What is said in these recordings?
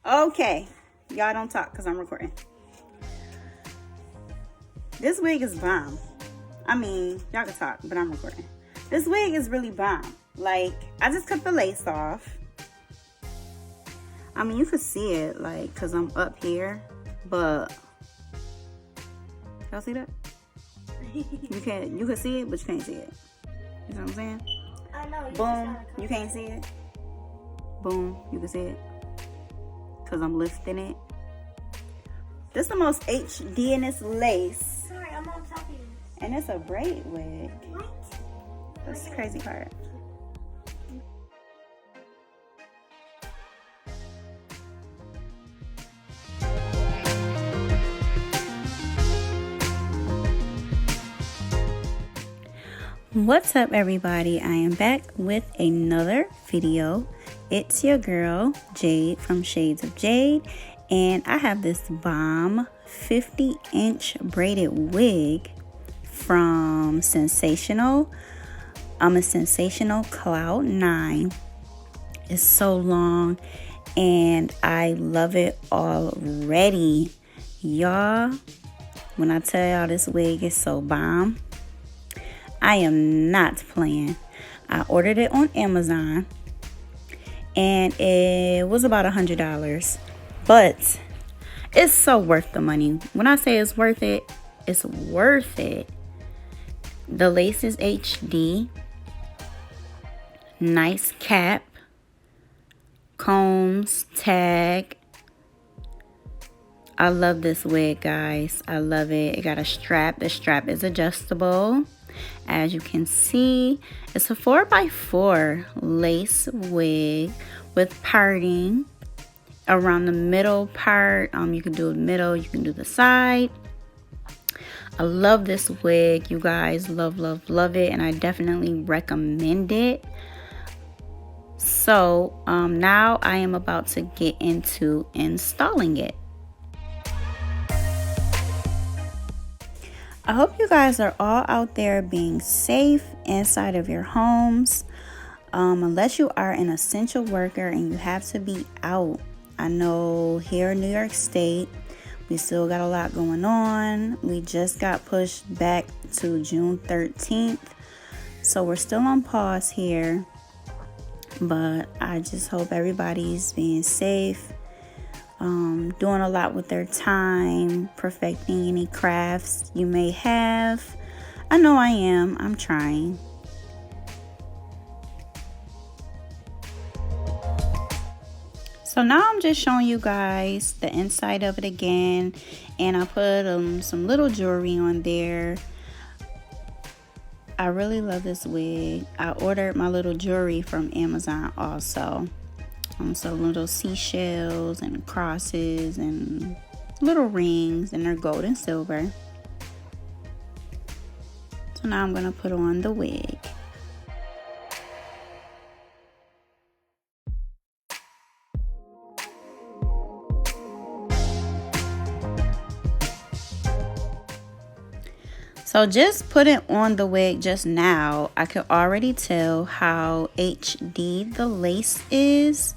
Okay. Y'all don't talk because I'm recording. This wig is bomb. I mean, y'all can talk, but I'm recording. This wig is really bomb. Like, I just cut the lace off. I mean, you can see it, like, because I'm up here. But, y'all see that? You can see it, but you can't see it. You know what I'm saying? I know. Boom, you can't see it. Boom, you can see it. Because I'm lifting it. This is the most HD in this lace. Sorry, I'm on top of you. And it's a braid wig. What? That's the crazy part. What's up, everybody? I am back with another video. It's your girl Jade from Shades of Jade, and I have this bomb 50-inch braided wig from Sensational. I'm a Sensational Cloud 9. It's so long and I love it already, y'all. When I tell y'all this wig is so bomb, I am not playing. I ordered it on Amazon and it was about $100, but it's so worth the money. When I say it's worth it, it's worth it. The lace is HD, nice cap, combs, tag. I love this wig, guys. I love it. It got a strap. The strap is adjustable. As you can see, it's a 4x4 lace wig with parting around the middle part. You can do the middle, you can do the side. I love this wig, you guys. Love it, and I definitely recommend it. So now I am about to get into installing it. I hope you guys are all out there being safe inside of your homes. Unless you are an essential worker and you have to be out. I know here in New York State, we still got a lot going on. We just got pushed back to June 13th. So we're still on pause here. But I just hope everybody's being safe. Doing a lot with their time, perfecting any crafts you may have. I know I am. I'm trying. So now I'm just showing you guys the inside of it again, and I put some little jewelry on there. I really love this wig. I ordered my little jewelry from Amazon also. So little seashells and crosses and little rings, and they're gold and silver. So now I'm going to put on the wig. So just putting on the wig just now, I could already tell how HD the lace is.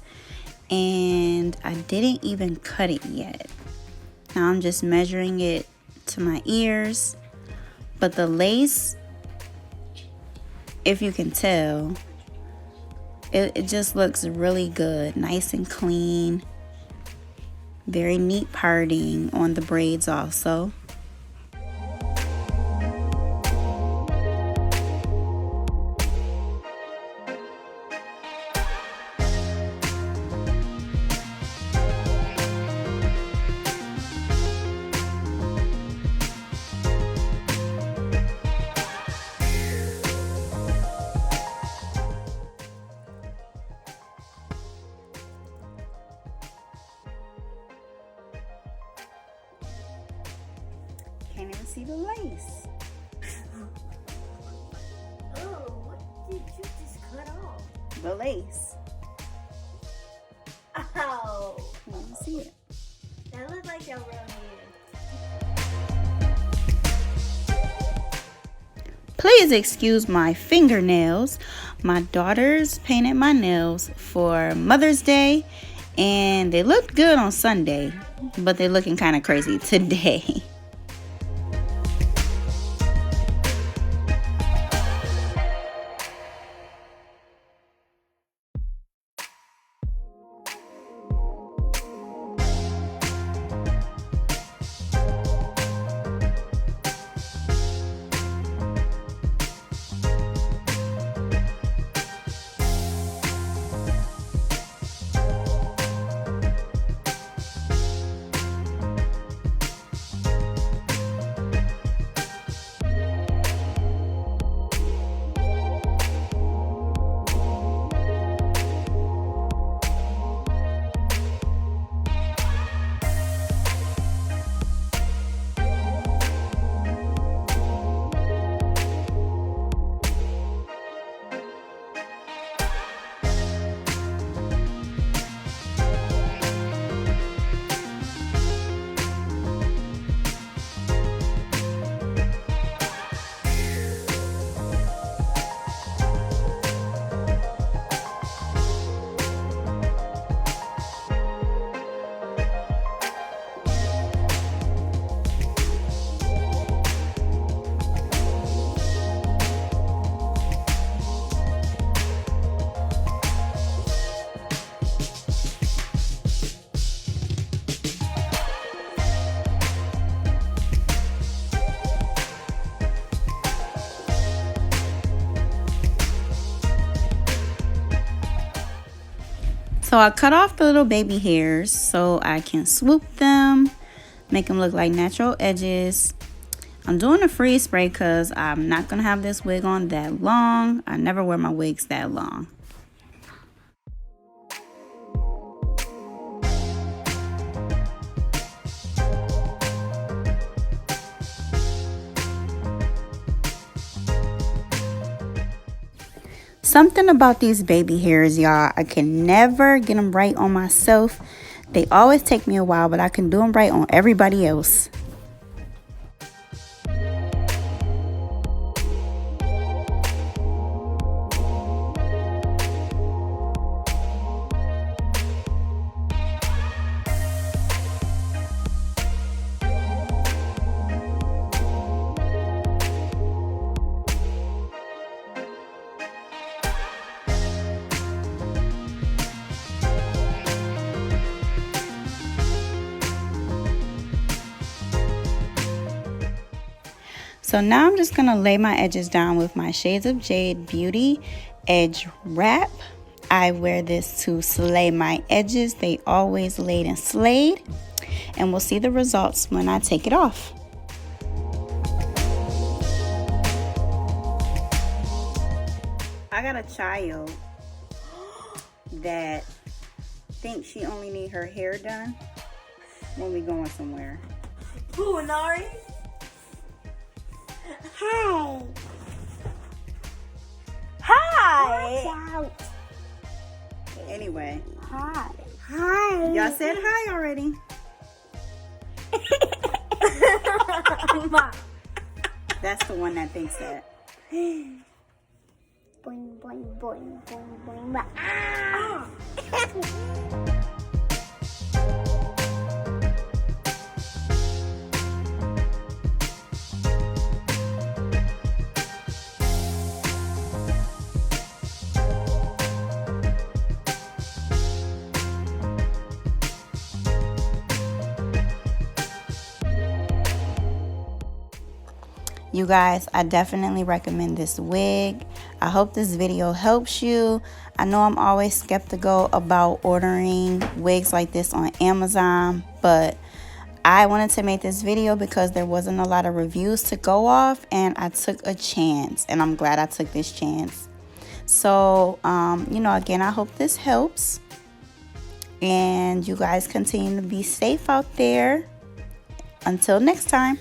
And I didn't even cut it yet. Now I'm just measuring it to my ears. But the lace, if you can tell, it just looks really good. Nice and clean. Very neat parting on the braids also. Can't even see the lace. Oh, what did you just cut off? The lace. Ow. Can't even see it. That looks like your real hair. Please excuse my fingernails. My daughters painted my nails for Mother's Day, And they looked good on Sunday, but they're looking kind of crazy today. So I cut off the little baby hairs so I can swoop them, make them look like natural edges. I'm doing a freeze spray because I'm not going to have this wig on that long. I never wear my wigs that long. Something about these baby hairs, y'all, I can never get them right on myself. They always take me a while, but I can do them right on everybody else. So now I'm just going to lay my edges down with my Shades of Jade Beauty Edge Wrap. I wear this to slay my edges. They always laid and slayed. And we'll see the results when I take it off. I got a child that thinks she only need her hair done when we going somewhere. Who, Nari? Hi. Hi. Watch out. Anyway. Hi. Hi. Y'all said hi already. That's the one that thinks that. Boing, boing, boing, boing, boing. Ah! You guys, I definitely recommend this wig. I hope this video helps you. I know I'm always skeptical about ordering wigs like this on Amazon, but I wanted to make this video because there wasn't a lot of reviews to go off, and I took a chance, and I'm glad I took this chance. So, you know, again, I hope this helps, and you guys continue to be safe out there. Until next time.